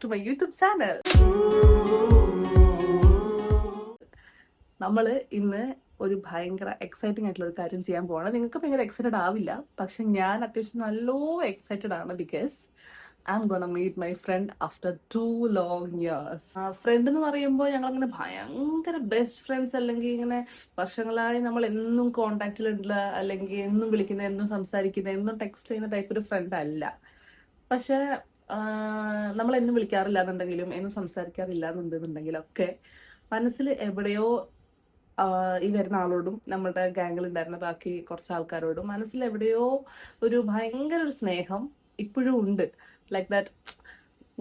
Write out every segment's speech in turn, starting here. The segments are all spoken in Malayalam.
To my YouTube channel. നമ്മള് ഇന്ന് ഒരു ഭയങ്കര എക്സൈറ്റിംഗ് ആയിട്ടുള്ള ഒരു കാര്യം ചെയ്യാൻ പോവാണ്. നിങ്ങൾക്ക് ഭയങ്കര എക്സൈറ്റഡ് ആവില്ല, പക്ഷെ ഞാൻ അത്യാവശ്യം നല്ലോ എക്സൈറ്റഡ് ആണ്. Because I am gonna meet my friend after 2 long years. Friend എന്ന് പറയുമ്പോൾ ഞങ്ങളങ്ങനെ ഭയങ്കര ബെസ്റ്റ് ഫ്രണ്ട്സ്, അല്ലെങ്കിൽ ഇങ്ങനെ വർഷങ്ങളായി നമ്മൾ എന്നും കോണ്ടാക്റ്റിലുള്ള, അല്ലെങ്കിൽ എന്നും വിളിക്കുന്ന, എന്നും സംസാരിക്കുന്ന, എന്നും ടെക്സ്റ്റ് ചെയ്യുന്ന ടൈപ്പ് ഒരു ഫ്രണ്ട് അല്ല. പക്ഷെ നമ്മൾ എന്നും വിളിക്കാറില്ല എന്നുണ്ടെങ്കിലും, എന്നും സംസാരിക്കാറില്ല എന്നുണ്ടെന്നുണ്ടെങ്കിലും ഒക്കെ മനസ്സിൽ എവിടെയോ ഈ വരുന്ന ആളോടും നമ്മുടെ ഗാംഗിൽ ഉണ്ടായിരുന്ന ബാക്കി കുറച്ച് ആൾക്കാരോടും മനസ്സിൽ എവിടെയോ ഒരു ഭയങ്കര ഒരു സ്നേഹം ഇപ്പോഴും ഉണ്ട്. ലൈക്ക് ദാറ്റ്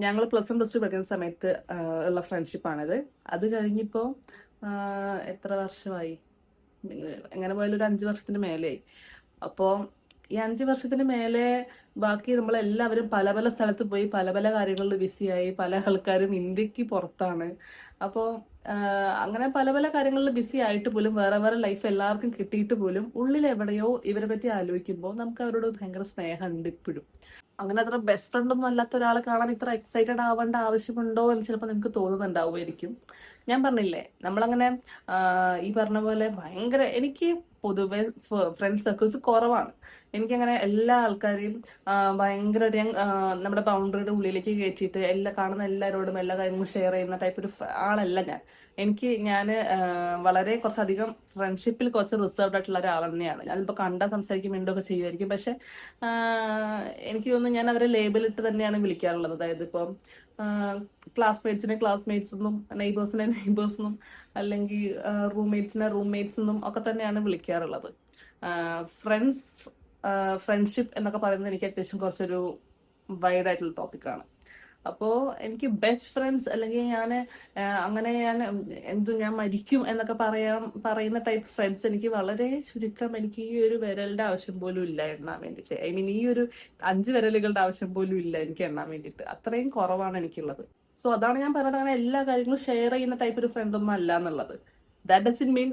ഞങ്ങൾ +1 +2 പഠിക്കുന്ന സമയത്ത് ഉള്ള ഫ്രണ്ട്ഷിപ്പാണിത്. അത് കഴിഞ്ഞിപ്പോൾ എത്ര വർഷമായി, എങ്ങനെ പോയാലും ഒരു 5 വർഷത്തിന് മേലെയായി. അപ്പോൾ ഈ 5 വർഷത്തിന് മേലെ ബാക്കി നമ്മളെല്ലാവരും പല പല സ്ഥലത്ത് പോയി പല പല കാര്യങ്ങളിൽ ബിസിയായി. പല ആൾക്കാരും ഇന്ത്യക്ക് പുറത്താണ്. അപ്പോൾ അങ്ങനെ പല പല കാര്യങ്ങളിൽ ബിസി ആയിട്ട് പോലും, വേറെ വേറെ ലൈഫ് എല്ലാവർക്കും കിട്ടിയിട്ട് പോലും ഉള്ളിൽ എവിടെയോ ഇവരെ പറ്റി ആലോചിക്കുമ്പോൾ നമുക്ക് അവരോട് ഭയങ്കര സ്നേഹമുണ്ട് ഇപ്പോഴും. അങ്ങനെ അത്ര ബെസ്റ്റ് ഫ്രണ്ട് ഒന്നും അല്ലാത്ത ഒരാളെ കാണാൻ ഇത്ര എക്സൈറ്റഡ് ആവേണ്ട ആവശ്യമുണ്ടോ എന്ന് ചിലപ്പോൾ നിങ്ങൾക്ക് തോന്നുന്നുണ്ടാവുമായിരിക്കും. ഞാൻ പറഞ്ഞില്ലേ, നമ്മളങ്ങനെ ഈ പറഞ്ഞ പോലെ ഭയങ്കര, എനിക്ക് പൊതുവെ ഫ്രണ്ട് സർക്കിൾസ് കുറവാണ്. എനിക്കങ്ങനെ എല്ലാ ആൾക്കാരെയും ഭയങ്കരമായിട്ട് ഞാൻ നമ്മുടെ ബൗണ്ടറിയുടെ ഉള്ളിലേക്ക് കയറ്റിയിട്ട് കാണുന്ന എല്ലാവരോടും എല്ലാ കാര്യങ്ങളും ഷെയർ ചെയ്യുന്ന ടൈപ്പ് ഒരു ആളല്ല ഞാൻ. ഞാൻ വളരെ കുറച്ചധികം ഫ്രണ്ട്ഷിപ്പിൽ കുറച്ച് റിസർവ്ഡ് ആയിട്ടുള്ള ഒരാൾ തന്നെയാണ്. ഞാനിപ്പോൾ കണ്ടാൽ സംസാരിക്കും, മിണ്ടൊക്കെ ചെയ്യുമായിരിക്കും. പക്ഷെ എനിക്ക് തോന്നുന്നു ഞാൻ അവരെ ലേബലിട്ട് തന്നെയാണ് വിളിക്കാറുള്ളത്. അതായത് ഇപ്പം ക്ലാസ്മേറ്റ്സിനെ ക്ലാസ്മേറ്റ്സ് എന്നും, നെയ്ബേഴ്സിനെ നെയ്ബേഴ്സ് എന്നും, അല്ലെങ്കിൽ റൂംമേറ്റ്സിനെ റൂംമേറ്റ്സ് എന്നും ഒക്കെ തന്നെയാണ് വിളിക്കാറുള്ളത്. ഫ്രണ്ട്ഷിപ്പ് എന്നൊക്കെ പറയുന്നത് എനിക്ക് അത്യാവശ്യം കുറച്ചൊരു വൈഡ് ആയിട്ടുള്ള ടോപ്പിക്കാണ്. അപ്പോൾ എനിക്ക് ബെസ്റ്റ് ഫ്രണ്ട്സ്, അല്ലെങ്കിൽ ഞാൻ ഞാൻ മരിക്കും എന്നൊക്കെ പറയുന്ന ടൈപ്പ് ഫ്രണ്ട്സ് എനിക്ക് വളരെ ചുരുക്കം. എനിക്ക് ഈ ഒരു വിരലിന്റെ ആവശ്യം പോലും ഇല്ല എണ്ണാൻ വേണ്ടിയിട്ട്. ഐ മീൻ, ഈ ഒരു 5 വിരലുകളുടെ ആവശ്യം പോലും ഇല്ല എനിക്ക് എണ്ണാൻ വേണ്ടിയിട്ട്. അത്രയും കുറവാണ് എനിക്കുള്ളത്. സോ അതാണ് ഞാൻ പറഞ്ഞത്, അങ്ങനെ എല്ലാ കാര്യങ്ങളും ഷെയർ ചെയ്യുന്ന ടൈപ്പ് ഒരു ഫ്രണ്ട് ഒന്നും അല്ല എന്നുള്ളത്. ദാറ്റ് ഡസൻ മീൻ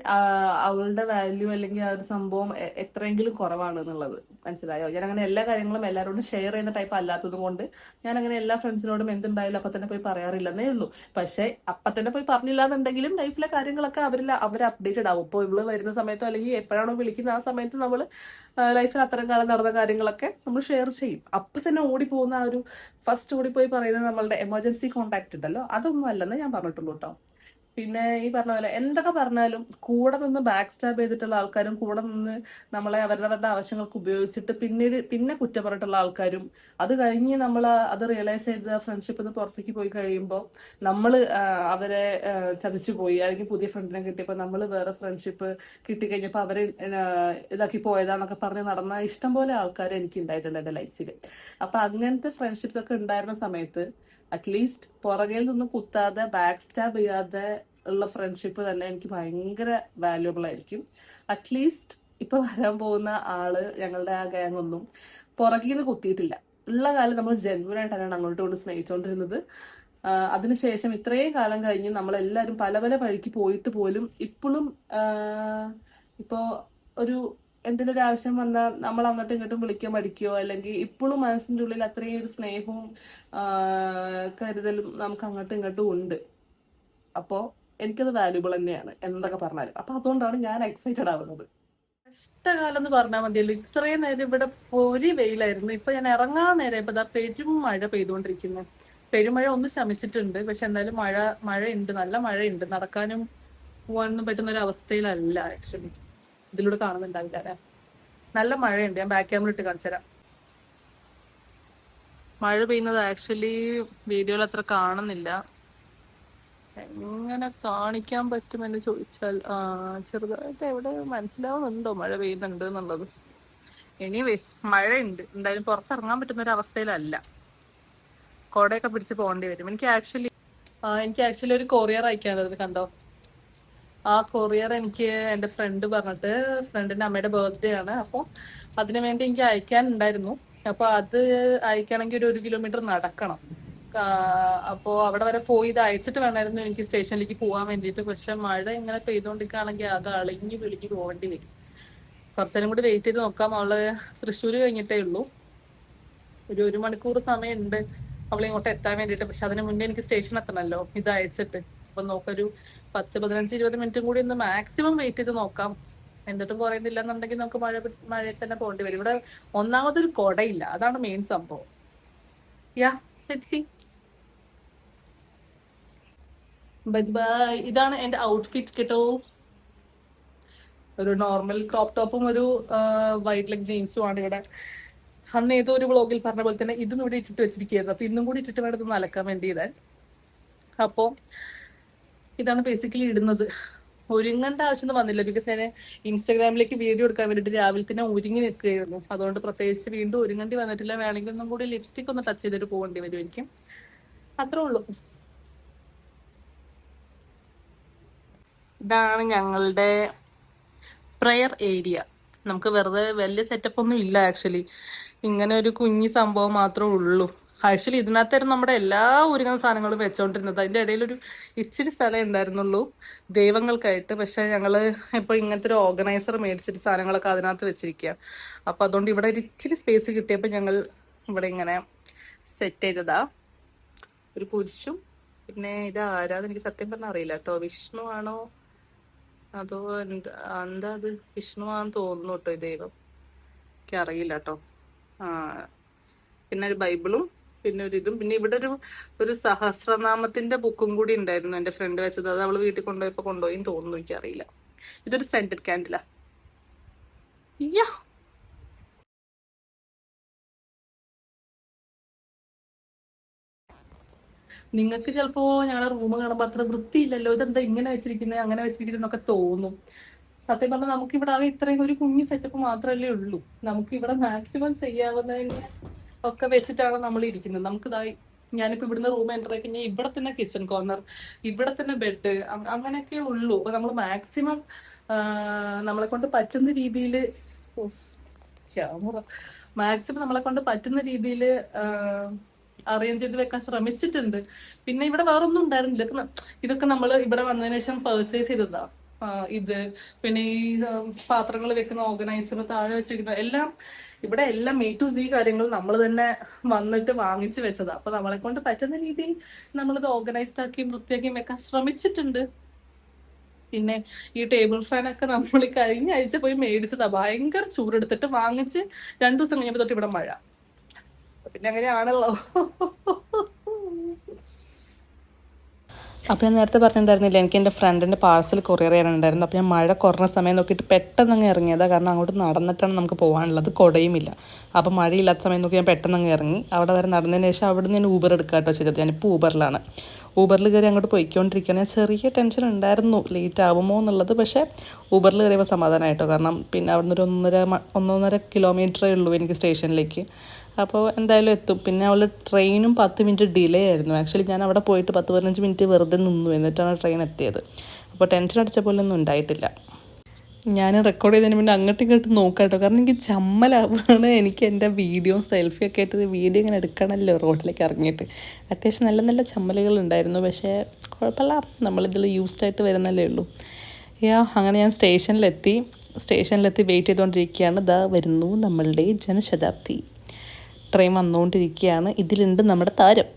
അവളുടെ വാല്യൂ അല്ലെങ്കിൽ ആ ഒരു സംഭവം എത്രയെങ്കിലും കുറവാണ് എന്നുള്ളത്. മനസ്സിലായോ? ഞാൻ അങ്ങനെ എല്ലാ കാര്യങ്ങളും എല്ലാവരോടും ഷെയർ ചെയ്യുന്ന ടൈപ്പ് അല്ലാത്തത് കൊണ്ട് ഞാൻ അങ്ങനെ എല്ലാ ഫ്രണ്ട്സിനോടും എന്തുണ്ടായാലും അപ്പം തന്നെ പോയി പറയാറില്ലെന്നേ ഉള്ളൂ. പക്ഷെ അപ്പം തന്നെ പോയി പറഞ്ഞില്ല എന്നുണ്ടെങ്കിലും ലൈഫിലെ കാര്യങ്ങളൊക്കെ അവർ അപ്ഡേറ്റഡ് ആവും. ഇപ്പോൾ ഇവള് വരുന്ന സമയത്തോ അല്ലെങ്കിൽ എപ്പോഴാണോ വിളിക്കുന്ന ആ സമയത്ത് നമ്മൾ ലൈഫിൽ അത്തരം കാലം നടന്ന കാര്യങ്ങളൊക്കെ നമ്മൾ ഷെയർ ചെയ്യും. അപ്പം തന്നെ ഓടിപ്പോകുന്ന ആ ഒരു ഫസ്റ്റ് ഓടിപ്പോയി പറയുന്നത് നമ്മളുടെ എമർജൻസി കോൺടാക്ട് ഉണ്ടല്ലോ, അതൊന്നും അല്ലെന്ന് ഞാൻ പറഞ്ഞിട്ടുള്ളൂ കേട്ടോ. പിന്നെ ഈ പറഞ്ഞ പോലെ എന്തൊക്കെ പറഞ്ഞാലും കൂടെ നിന്ന് ബാക്ക് സ്റ്റാബ് ചെയ്തിട്ടുള്ള ആൾക്കാരും, കൂടെ നിന്ന് നമ്മളെ അവരുടെ ആവശ്യങ്ങൾക്ക് ഉപയോഗിച്ചിട്ട് പിന്നെ കുറ്റം പറഞ്ഞിട്ടുള്ള ആൾക്കാരും, അത് കഴിഞ്ഞ് നമ്മൾ അത് റിയലൈസ് ചെയ്ത് ഫ്രണ്ട്ഷിപ്പിൽ നിന്ന് പുറത്തേക്ക് പോയി കഴിയുമ്പോൾ നമ്മൾ അവരെ ചതിച്ചു പോയി, അല്ലെങ്കിൽ പുതിയ ഫ്രണ്ടിനെ കിട്ടിയപ്പോൾ നമ്മൾ വേറെ ഫ്രണ്ട്ഷിപ്പ് കിട്ടിക്കഴിഞ്ഞപ്പോൾ അവരെ ഇതാക്കി പോയതാന്നൊക്കെ പറഞ്ഞ് നടന്ന ഇഷ്ടംപോലെ ആൾക്കാർ എനിക്ക് ഉണ്ടായിട്ടുണ്ട് എൻ്റെ ലൈഫിൽ. അപ്പം അങ്ങനത്തെ ഫ്രണ്ട്ഷിപ്സ് ഒക്കെ ഉണ്ടായിരുന്ന സമയത്ത് അറ്റ്ലീസ്റ്റ് പുറകിൽ നിന്ന് കുത്താതെ ബാക്ക് സ്റ്റാബ് ചെയ്യാതെ ഉള്ള ഫ്രണ്ട്ഷിപ്പ് തന്നെ എനിക്ക് ഭയങ്കര വാല്യുബിൾ ആയിരിക്കും. അറ്റ്ലീസ്റ്റ് ഇപ്പൊ വരാൻ പോകുന്ന ആള്, ഞങ്ങളുടെ ആ ഗാങ് ഒന്നും പുറകിൽ നിന്ന് കുത്തിയിട്ടില്ല. ഉള്ള കാലം നമ്മൾ ജെന്യൂനായിട്ടാണ് അങ്ങോട്ടും കൊണ്ട് സ്നേഹിച്ചുകൊണ്ടിരുന്നത്. അതിനുശേഷം ഇത്രയും കാലം കഴിഞ്ഞ് നമ്മളെല്ലാവരും പല പല വഴിക്ക് പോയിട്ട് പോലും ഇപ്പോഴും ഇപ്പോ ഒരു എന്തെങ്കിലും ഒരു ആവശ്യം വന്നാൽ നമ്മൾ അങ്ങോട്ടും ഇങ്ങോട്ടും വിളിക്കാൻ പഠിക്കുകയോ, അല്ലെങ്കിൽ ഇപ്പോഴും മനസ്സിൻ്റെ ഉള്ളിൽ അത്രയും ഒരു സ്നേഹവും കരുതലും നമുക്ക് അങ്ങോട്ടും ഇങ്ങോട്ടും ഉണ്ട്. അപ്പോൾ എനിക്കത് വാല്യുബിൾ തന്നെയാണ് എന്തൊക്കെ പറഞ്ഞാലും. അപ്പം അതുകൊണ്ടാണ് ഞാൻ എക്സൈറ്റഡ് ആവുന്നത്. കഷ്ടകാലം എന്ന് പറഞ്ഞാൽ മതിയല്ലോ. ഇത്രയും നേരം ഇവിടെ ഒരു വെയിലായിരുന്നു. ഇപ്പൊ ഞാൻ ഇറങ്ങാൻ നേരം ഇപ്പൊ പെരും മഴ പെയ്തുകൊണ്ടിരിക്കുന്നു. പെരുമഴ ഒന്ന് ശമിച്ചിട്ടുണ്ട്, പക്ഷെ എന്തായാലും മഴയുണ്ട്, നല്ല മഴയുണ്ട്. നടക്കാനും പോകാനൊന്നും പറ്റുന്ന ഒരു അവസ്ഥയിലല്ല. ആക്ച്വലി ഇതിലൂടെ കാണുന്നുണ്ടാവില്ല അല്ലെ, നല്ല മഴയുണ്ട്. ഞാൻ ബാക്ക് ക്യാമറ ഇട്ട് കാണിച്ചു തരാം. മഴ പെയ്യുന്നത് ആക്ച്വലി വീഡിയോയിൽ അത്ര കാണുന്നില്ല. എങ്ങനെ കാണിക്കാൻ പറ്റുമെന്ന് ചോദിച്ചാൽ ചെറുതായിട്ട് എവിടെ മനസ്സിലാവുന്നുണ്ടോ മഴ പെയ്യുന്നുണ്ട് എന്നുള്ളത്. എനിവേസ് മഴയുണ്ട്, എന്തായാലും പുറത്തിറങ്ങാൻ പറ്റുന്ന ഒരു അവസ്ഥയിലല്ല. കോടയൊക്കെ പിടിച്ച് പോകേണ്ടി വരും. എനിക്ക് ആക്ച്വലി ഒരു കൊറിയർ അയക്കാനുള്ളത്, കണ്ടോ? ആ കൊറിയർ എനിക്ക് എൻ്റെ ഫ്രണ്ട് പറഞ്ഞിട്ട്, ഫ്രണ്ടിന്റെ അമ്മയുടെ ബർത്ത്ഡേ ആണ്, അപ്പോൾ അതിനു വേണ്ടി എനിക്ക് അയക്കാനുണ്ടായിരുന്നു. അപ്പോൾ അത് അയക്കണമെങ്കിൽ ഒരു 1 കിലോമീറ്റർ നടക്കണം. അപ്പോൾ അവിടെ വരെ പോയി ഇത് അയച്ചിട്ട് വേണമായിരുന്നു എനിക്ക് സ്റ്റേഷനിലേക്ക് പോകാൻ വേണ്ടിയിട്ട്. പക്ഷെ മഴ ഇങ്ങനെ പെയ്തുകൊണ്ടിരിക്കുകയാണെങ്കിൽ അത് അളിഞ്ഞു വിളിഞ്ഞു പോകേണ്ടി വരും. കുറച്ചേരം കൂടി വെയിറ്റ് ചെയ്ത് നോക്കാം. അവള് തൃശ്ശൂർ കഴിഞ്ഞിട്ടേ ഉള്ളൂ. ഒരു 1 മണിക്കൂർ സമയമുണ്ട്. അവളെ ഇങ്ങോട്ട് എത്താൻ വേണ്ടിയിട്ട്. പക്ഷെ അതിന് മുന്നേ എനിക്ക് സ്റ്റേഷൻ എത്തണമല്ലോ ഇത് അയച്ചിട്ട്. അപ്പൊ നോക്കൊരു 10, 15, 20 മിനിറ്റും കൂടി ഒന്ന് മാക്സിമം വെയിറ്റ് ചെയ്ത് നോക്കാം. എന്നിട്ടും കുറയുന്നില്ല എന്നുണ്ടെങ്കിൽ നമുക്ക് മഴയിൽ തന്നെ പോകേണ്ടി വരും. ഇവിടെ ഒന്നാമതൊരു കുടയില്ല, അതാണ് മെയിൻ സംഭവം. യാ ലെറ്റ്സ് സീ. Bye bye. ഇതാണ് എന്റെ ഔട്ട്ഫിറ്റ് കേട്ടോ. ഒരു നോർമൽ ക്രോപ്പ് ടോപ്പും ഒരു വൈറ്റ് ലെഗ് ജീൻസും ആണ് ഇവിടെ. അന്ന് ഏതോ ഒരു വ്ളോഗിൽ പറഞ്ഞ പോലെ തന്നെ ഇതും ഇവിടെ ഇട്ടിട്ട് വെച്ചിരിക്കുകയായിരുന്നു. അപ്പൊ ഇന്നും കൂടി ഇട്ടിട്ട് വേണം ഇതൊന്ന് അലക്കാൻ വേണ്ടി ഇടാൻ. അപ്പോൾ ഇതാണ് ബേസിക്കലി ഇടുന്നത്. ഒരുങ്ങേണ്ട ആവശ്യമൊന്നും വന്നില്ല. ബിക്കോസ് ഞാൻ ഇൻസ്റ്റാഗ്രാമിലേക്ക് വീഡിയോ എടുക്കാൻ വേണ്ടിയിട്ട് രാവിലെ തന്നെ ഒരുങ്ങി നിൽക്കുകയായിരുന്നു. അതുകൊണ്ട് പ്രത്യേകിച്ച് വീണ്ടും ഒരുങ്ങേണ്ടി വന്നിട്ടില്ല. വേണമെങ്കിൽ ഒന്നും കൂടി ലിപ്സ്റ്റിക് ഒന്ന് ടച്ച് ചെയ്തിട്ട് പോകേണ്ടി വരുമായിരിക്കും. അത്രേ ഉള്ളൂ. ഇതാണ് ഞങ്ങളുടെ പ്രെയർ ഏരിയ. നമുക്ക് വെറുതെ വലിയ സെറ്റപ്പ് ഒന്നും ഇല്ല ആക്ച്വലി. ഇങ്ങനെ ഒരു കുഞ്ഞി സംഭവം മാത്രമേ ഉള്ളൂ. ആക്ച്വലി ഇതിനകത്തായിരുന്നു നമ്മുടെ എല്ലാ ഒരുങ്ങുന്ന സാധനങ്ങളും വെച്ചോണ്ടിരുന്നത്. അതിന്റെ ഇടയിലൊരു ഇച്ചിരി സ്ഥലം ഉണ്ടായിരുന്നുള്ളൂ ദൈവങ്ങൾക്കായിട്ട്. പക്ഷെ ഞങ്ങള് ഇപ്പൊ ഇങ്ങനത്തെ ഒരു ഓർഗനൈസർ മേടിച്ചിട്ട് സാധനങ്ങളൊക്കെ അതിനകത്ത് വെച്ചിരിക്കുക. അപ്പൊ അതുകൊണ്ട് ഇവിടെ ഒരു ഇച്ചിരി സ്പേസ് കിട്ടിയപ്പോ ഞങ്ങൾ ഇവിടെ ഇങ്ങനെ സെറ്റ് ചെയ്തതാ. ഒരു കുരിശും പിന്നെ ഇത് ആരാന്ന് എനിക്ക് സത്യം പറഞ്ഞാൽ അറിയില്ല കേട്ടോ. വിഷ്ണു ആണോ അതോ എന്താ അത്? വിഷ്ണുവാന്ന് തോന്നുന്നു കേട്ടോ ഈ ദൈവം. എനിക്ക് അറിയില്ല കേട്ടോ. ആ പിന്നെ ഒരു ബൈബിളും പിന്നെ ഒരു ഇതും പിന്നെ ഇവിടെ ഒരു സഹസ്രനാമത്തിന്റെ ബുക്കും കൂടി ഉണ്ടായിരുന്നു എന്റെ ഫ്രണ്ട് വെച്ചത്. അത് അവള് വീട്ടിൽ കൊണ്ടുപോയപ്പോ കൊണ്ടുപോയി തോന്നുന്നു, എനിക്കറിയില്ല. ഇതൊരു സെന്റഡ് കാൻഡിലാ. നിങ്ങൾക്ക് ചിലപ്പോ ഞങ്ങളുടെ റൂം കാണുമ്പോൾ അത്ര വൃത്തിയില്ലല്ലോ, ഇതെന്താ ഇങ്ങനെ വെച്ചിരിക്കുന്നത് അങ്ങനെ വെച്ചിരിക്കുന്നത് എന്നൊക്കെ തോന്നും. സത്യം പറഞ്ഞാൽ നമുക്ക് ഇവിടെ ആകെ ഇത്രയും ഒരു കുഞ്ഞി സെറ്റപ്പ് മാത്രമല്ലേ ഉള്ളൂ. നമുക്ക് ഇവിടെ മാക്സിമം ചെയ്യാവുന്നതിന് ഒക്കെ വെച്ചിട്ടാണ് നമ്മൾ ഇരിക്കുന്നത്. നമുക്കിതായി ഞാനിപ്പോ ഇവിടുന്ന് റൂം എൻ്റർ ആയി കഴിഞ്ഞാൽ ഇവിടെ തന്നെ കിച്ചൺ കോർണർ, ഇവിടെ തന്നെ ബെഡ്, അങ്ങനെയൊക്കെ ഉള്ളൂ. അപ്പൊ നമ്മൾ മാക്സിമം നമ്മളെ കൊണ്ട് പറ്റുന്ന രീതിയിൽ മാക്സിമം നമ്മളെ കൊണ്ട് പറ്റുന്ന രീതിയിൽ അറേഞ്ച് ചെയ്ത് വെക്കാൻ ശ്രമിച്ചിട്ടുണ്ട്. പിന്നെ ഇവിടെ വേറൊന്നും ഉണ്ടായിരുന്നില്ല. ഇതൊക്കെ നമ്മൾ ഇവിടെ വന്നതിന് ശേഷം പർച്ചേസ് ചെയ്തതാ. ഇത് പിന്നെ ഈ പാത്രങ്ങൾ വെക്കുന്ന ഓർഗനൈസർ, താഴെ വെച്ചിരിക്കുന്ന എല്ലാം ഇവിടെ എല്ലാം A to Z കാര്യങ്ങൾ നമ്മൾ തന്നെ വന്നിട്ട് വാങ്ങിച്ചു വെച്ചതാ. അപ്പൊ നമ്മളെ കൊണ്ട് പറ്റുന്ന രീതിയിൽ നമ്മളിത് ഓർഗനൈസ്ഡ് ആക്കിയും വൃത്തിയാക്കിയും വെക്കാൻ ശ്രമിച്ചിട്ടുണ്ട്. പിന്നെ ഈ ടേബിൾ ഫാനൊക്കെ നമ്മൾ കഴിഞ്ഞ ആഴ്ച പോയി മേടിച്ചതാ. ഭയങ്കര ചൂടെടുത്തിട്ട് വാങ്ങിച്ച് 2 ദിവസം കഴിഞ്ഞപ്പോ തൊട്ട് ഇവിടെ മഴ. പിന്നെ അങ്ങനെയാണല്ലോ. അപ്പോൾ ഞാൻ നേരത്തെ പറഞ്ഞിട്ടുണ്ടായിരുന്നില്ല എനിക്ക് എൻ്റെ ഫ്രണ്ടിൻ്റെ പാഴ്സൽ കൊറിയർ ചെയ്യാനുണ്ടായിരുന്നു. അപ്പോൾ ഞാൻ മഴ കുറഞ്ഞ സമയം നോക്കിയിട്ട് പെട്ടെന്ന് അങ്ങ് ഇറങ്ങിയതാണ്. കാരണം അങ്ങോട്ട് നടന്നിട്ടാണ് നമുക്ക് പോകാനുള്ളത്, കുടയുമില്ല. അപ്പോൾ മഴയില്ലാത്ത സമയം നോക്കി ഞാൻ പെട്ടെന്ന് അങ്ങ് ഇറങ്ങി. അവിടെ വരെ നടന്നതിന് ശേഷം അവിടെ നിന്ന് ഞാൻ ഊബർ എടുക്കുക കേട്ടോ ചെയ്തത്. ഞാനിപ്പോൾ ഊബറിലാണ്. ഊബറിൽ കയറി അങ്ങോട്ട് പോയിക്കൊണ്ടിരിക്കുകയാണ്. ഞാൻ ചെറിയ ടെൻഷൻ ഉണ്ടായിരുന്നു ലേറ്റ് ആവുമോ എന്നുള്ളത്. പക്ഷേ ഊബറിൽ കയറിയപ്പോൾ സമാധാനമായിട്ടോ. കാരണം പിന്നെ അവിടെ നിന്ന് 1.5 കിലോമീറ്ററേ ഉള്ളൂ എനിക്ക് സ്റ്റേഷനിലേക്ക്. അപ്പോൾ എന്തായാലും എത്തും. പിന്നെ അവൾ ട്രെയിനും 10 മിനിറ്റ് ഡിലേ ആയിരുന്നു. ആക്ച്വലി ഞാൻ അവിടെ പോയിട്ട് 10-15 മിനിറ്റ് വെറുതെ നിന്നു, എന്നിട്ടാണ് ട്രെയിൻ എത്തിയത്. അപ്പോൾ ടെൻഷൻ അടിച്ച പോലെ ഒന്നും ഉണ്ടായിട്ടില്ല. ഞാൻ റെക്കോർഡ് ചെയ്തതിന് മുന്നേ അങ്ങോട്ടും ഇങ്ങോട്ടും നോക്കാം കേട്ടോ. കാരണം എനിക്ക് ചമ്മലാവാണ്. എനിക്ക് എൻ്റെ വീഡിയോ സെൽഫിയൊക്കെ ആയിട്ട് വീഡിയോ ഇങ്ങനെ എടുക്കണമല്ലോ റോഡിലേക്ക് ഇറങ്ങിയിട്ട്. അത്യാവശ്യം നല്ല നല്ല ചമ്മലുകൾ ഉണ്ടായിരുന്നു. പക്ഷേ കുഴപ്പമില്ല, നമ്മളിതിൽ യൂസ്ഡ് ആയിട്ട് വരുന്നല്ലേ ഉള്ളൂ. അങ്ങനെ ഞാൻ സ്റ്റേഷനിലെത്തി വെയിറ്റ് ചെയ്തുകൊണ്ടിരിക്കുകയാണ്. ദാ വരുന്നു നമ്മളുടെ ജനശതാബ്ദി ട്രെയിൻ വന്നുകൊണ്ടിരിക്കുകയാണ്. ഇതിലുണ്ട് നമ്മുടെ താരം.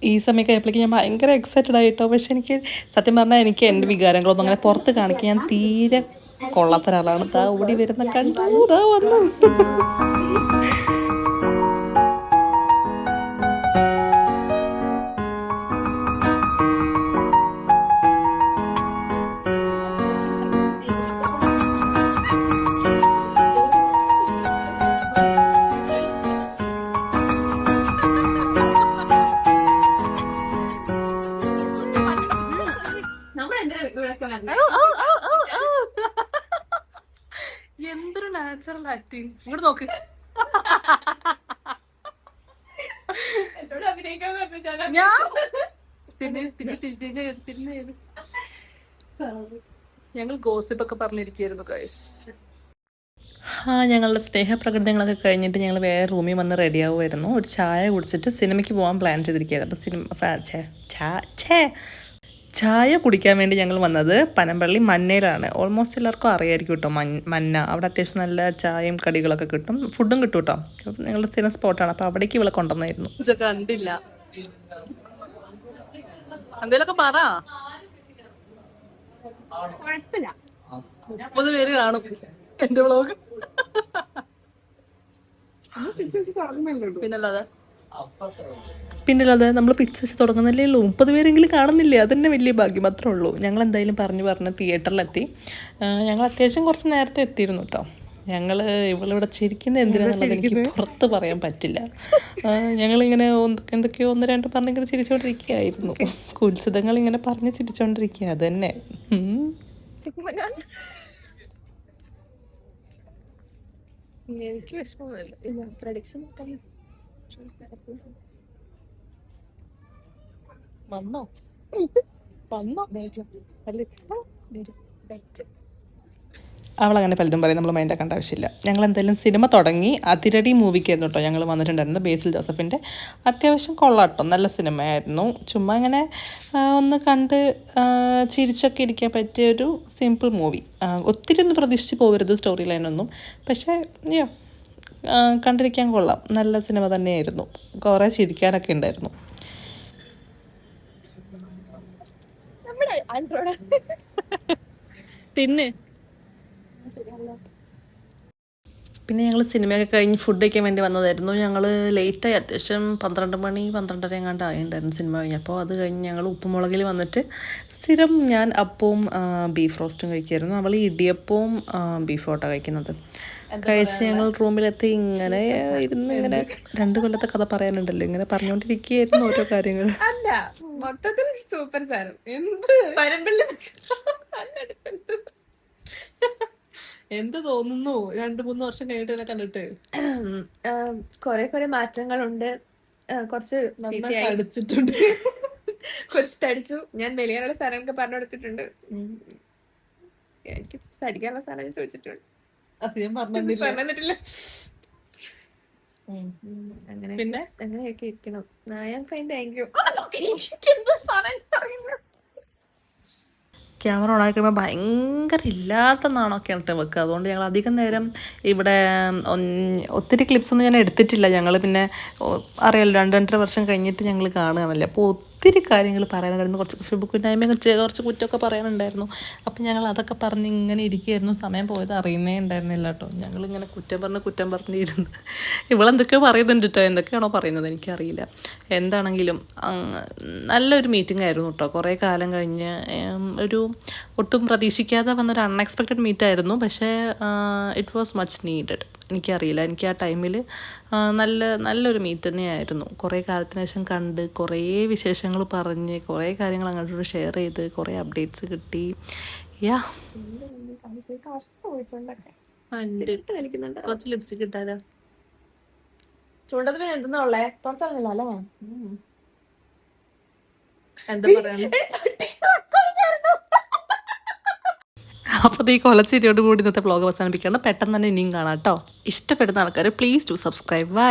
ഈ സമയമൊക്കെ ആയപ്പോഴേക്കും ഞാൻ ഭയങ്കര എക്സൈറ്റഡ് ആയിട്ടോ. പക്ഷെ എനിക്ക് സത്യം പറഞ്ഞാൽ എനിക്ക് എൻ്റെ വികാരങ്ങളൊന്നും അങ്ങനെ പുറത്ത് കാണിക്കാൻ ഞാൻ തീരെ കൊള്ളാത്ത ഒരാളാണ്. ദാ ഓടി വരുന്ന കണ്ടു, ദാ വന്നു. എന്തൊരു നാച്ചുറൽ ആക്ടിങ്. ഇങ്ങോട്ട് നോക്ക്. ഞങ്ങൾ ഗോസിപ്പൊക്കെ പറഞ്ഞിരിക്കുകയായിരുന്നു ഗൈസ്. ഞങ്ങളുടെ സ്നേഹപ്രകടനങ്ങളൊക്കെ കഴിഞ്ഞിട്ട് ഞങ്ങൾ വേറെ റൂമിൽ വന്ന് റെഡിയാവുമായിരുന്നു. ഒരു ചായ കുടിച്ചിട്ട് സിനിമയ്ക്ക് പോകാൻ പ്ലാൻ ചെയ്തിരിക്കുകയായിരുന്നു. അപ്പോൾ ചായ കുടിക്കാൻ വേണ്ടി ഞങ്ങൾ വന്നത് പനമ്പള്ളി മന്നയിലാണ്. ഓൾമോസ്റ്റ് എല്ലാവർക്കും അറിയായിരിക്കും കേട്ടോ മന്ന. അവിടെ അത്യാവശ്യം നല്ല ചായയും കടികളൊക്കെ കിട്ടും, ഫുഡും കിട്ടും കേട്ടോ. ഞങ്ങളുടെ സ്ഥിരം സ്പോട്ടാണ്. അപ്പോൾ അവിടേക്ക് ഇവളെ കൊണ്ടുവന്നായിരുന്നു. കണ്ടില്ല. എന്തേലൊക്കെ പറ. 30 പേര് കാണും എന്റെ വ്ളോഗ്. പിന്നല്ലാതെ നമ്മൾ പിച്ച് വെച്ച് തുടങ്ങുന്നല്ലേ ഉള്ളൂ. 30 പേരെങ്കിലും കാണുന്നില്ലേ, അതന്നെ വലിയ ഭാഗ്യം, അത്രേ ഉള്ളൂ. ഞങ്ങൾ എന്തായാലും പറഞ്ഞ് തിയേറ്ററിലെത്തി. ഞങ്ങൾ അത്യാവശ്യം കുറച്ച് നേരത്തെ എത്തിയിരുന്നു കേട്ടോ. ഞങ്ങൾ ഇവളിവിടെ ചിരിക്കുന്നത് എന്തിനാന്നുള്ളത് എനിക്ക് പുറത്ത് പറയാൻ പറ്റില്ല. ഞങ്ങളിങ്ങനെ എന്തൊക്കെയോ 1-2 പറഞ്ഞിങ്ങനെ ചിരിച്ചുകൊണ്ടിരിക്കുകയായിരുന്നു. കുത്സിതങ്ങൾ ഇങ്ങനെ പറഞ്ഞ് ചിരിച്ചുകൊണ്ടിരിക്കുക, അത് തന്നെ. എനിക്ക് വിഷമമൊന്നുമില്ല. പ്രഡിക്ഷൻ വന്നോ വന്നോ അവളങ്ങനെ പലതും പറയും, നമ്മൾ മൈൻഡ് ആക്കേണ്ട ആവശ്യമില്ല. ഞങ്ങൾ എന്തായാലും സിനിമ തുടങ്ങി. അതിരടി മൂവിക്കായിരുന്നു കേട്ടോ ഞങ്ങൾ വന്നിട്ടുണ്ടായിരുന്നു, ബേസിൽ ജോസഫിൻ്റെ. അത്യാവശ്യം കൊള്ളാട്ടോ, നല്ല സിനിമയായിരുന്നു. ചുമ്മാ ഇങ്ങനെ ഒന്ന് കണ്ട് ചിരിച്ചൊക്കെ ഇരിക്കാൻ പറ്റിയൊരു സിമ്പിൾ മൂവി. ഒത്തിരി ഒന്നും പ്രതീക്ഷിച്ച് പോകരുത് സ്റ്റോറി ലൈനൊന്നും, പക്ഷേ കണ്ടിരിക്കാൻ കൊള്ളാം, നല്ല സിനിമ തന്നെയായിരുന്നു. കുറേ ചിരിക്കാനൊക്കെ ഉണ്ടായിരുന്നു. പിന്നെ ഞങ്ങൾ സിനിമയൊക്കെ കഴിഞ്ഞ് ഫുഡ് കഴിക്കാൻ വേണ്ടി വന്നതായിരുന്നു. ഞങ്ങൾ ലേറ്റായി, അത്യാവശ്യം 12 മണി 12:30 എങ്ങാണ്ട് ആയിട്ടുണ്ടായിരുന്നു സിനിമ കഴിഞ്ഞപ്പോൾ. അത് കഴിഞ്ഞ് ഞങ്ങൾ ഉപ്പുമുളകിൽ വന്നിട്ട് സ്ഥിരം ഞാൻ അപ്പവും ബീഫ് റോസ്റ്റും കഴിക്കുമായിരുന്നു. അവൾ ഇടിയപ്പവും ബീഫ് ഓട്ടോ കഴിക്കുന്നത്. കഴിച്ച് ഞങ്ങൾ റൂമിലെത്തി. ഇങ്ങനെ ഇരുന്ന് ഇങ്ങനെ 2 കൊല്ലത്തെ കഥ പറയാനുണ്ടല്ലോ, ഇങ്ങനെ പറഞ്ഞുകൊണ്ടിരിക്കുകയായിരുന്നു ഓരോ കാര്യങ്ങൾ. അല്ല, മൊത്തത്തിൽ സൂപ്പർ സാധനം. എന്ത് തോന്നുന്നു 2-3 വർഷം കഴിഞ്ഞിട്ട് കണ്ടിട്ട്? കൊറേ മാറ്റങ്ങളുണ്ട്. കുറച്ച് അടിച്ചിട്ടുണ്ട്, കുറച്ച് തടിച്ചു. ഞാൻ മെലിയാനുള്ള സാധനങ്ങളൊക്കെ പറഞ്ഞു കൊടുത്തിട്ടുണ്ട്. എനിക്ക് തടിക്കാനുള്ള സാധനം ചോദിച്ചിട്ടുണ്ട്, പറഞ്ഞിട്ടില്ല. അങ്ങനെ പിന്നെ അങ്ങനെയൊക്കെ ഇരിക്കണം. Fine, thank you. Camera on ആക്കുമ്പോൾ ഭയങ്കര ഇല്ലാത്ത നാണമൊക്കെയാണ് ഇട്ട് വെക്കുക. അതുകൊണ്ട് ഞങ്ങൾ അധികം നേരം ഇവിടെ ഒത്തിരി ക്ലിപ്സൊന്നും ഞാൻ എടുത്തിട്ടില്ല. ഞങ്ങൾ പിന്നെ അറിയാമല്ലോ 2-2.5 വർഷം കഴിഞ്ഞിട്ട് ഞങ്ങൾ കാണുകയാണല്ലോ, അപ്പോൾ ഒത്തിരി കാര്യങ്ങൾ പറയാനുണ്ടായിരുന്നു. കുറച്ച് ഷുബുക്കുന്നായ്മയൊക്കെ കുറച്ച് കുറ്റമൊക്കെ പറയാനുണ്ടായിരുന്നു. അപ്പം ഞങ്ങൾ അതൊക്കെ പറഞ്ഞ് ഇങ്ങനെ ഇരിക്കുകയായിരുന്നു. സമയം പോയത് അറിയുന്നേ ഉണ്ടായിരുന്നില്ല കേട്ടോ. ഞങ്ങളിങ്ങനെ കുറ്റം പറഞ്ഞിരുന്നു. ഇവളെന്തൊക്കെയോ പറയുന്നുണ്ട് കേട്ടോ, എന്തൊക്കെയാണോ പറയുന്നത് എനിക്കറിയില്ല. എന്താണെങ്കിലും നല്ലൊരു മീറ്റിംഗ് ആയിരുന്നു കേട്ടോ. കുറേ കാലം കഴിഞ്ഞ് ഒട്ടും പ്രതീക്ഷിക്കാതെ വന്നൊരു അൺഎക്സ്പെക്റ്റഡ് മീറ്റായിരുന്നു. പക്ഷേ ഇറ്റ് വാസ് മച്ച് നീഡഡ്. എനിക്കറിയില്ല, എനിക്ക് ആ ടൈമിൽ നല്ലൊരു മീറ്റ് തന്നെയായിരുന്നു. കുറേ കാലത്തിന് ശേഷം കണ്ട്, കുറേ വിശേഷങ്ങൾ പറഞ്ഞ്, കുറേ കാര്യങ്ങൾ അങ്ങോട്ട് ഷെയർ ചെയ്ത്, കുറേ അപ്ഡേറ്റ്സ് കിട്ടി. കുറച്ച് ലിപ്സ്റ്റിക് ഇട്ടാലോ? ചൂണ്ടത് പിന്നെ എന്തെന്നുള്ളേ തുറച്ചല്ല അല്ലേ? എന്താ പറയാ? അപ്പോൾ ഈ കൊലച്ചിരിയോട് കൂടി ഇന്നത്തെ വ്ളോഗ് അവസാനിപ്പിക്കുകയാണ്. പെട്ടെന്ന് തന്നെ ഇനിയും കാണാം കേട്ടോ. ഇഷ്ടപ്പെടുന്ന ആൾക്കാർ പ്ലീസ് ടു സബ്സ്ക്രൈബ്.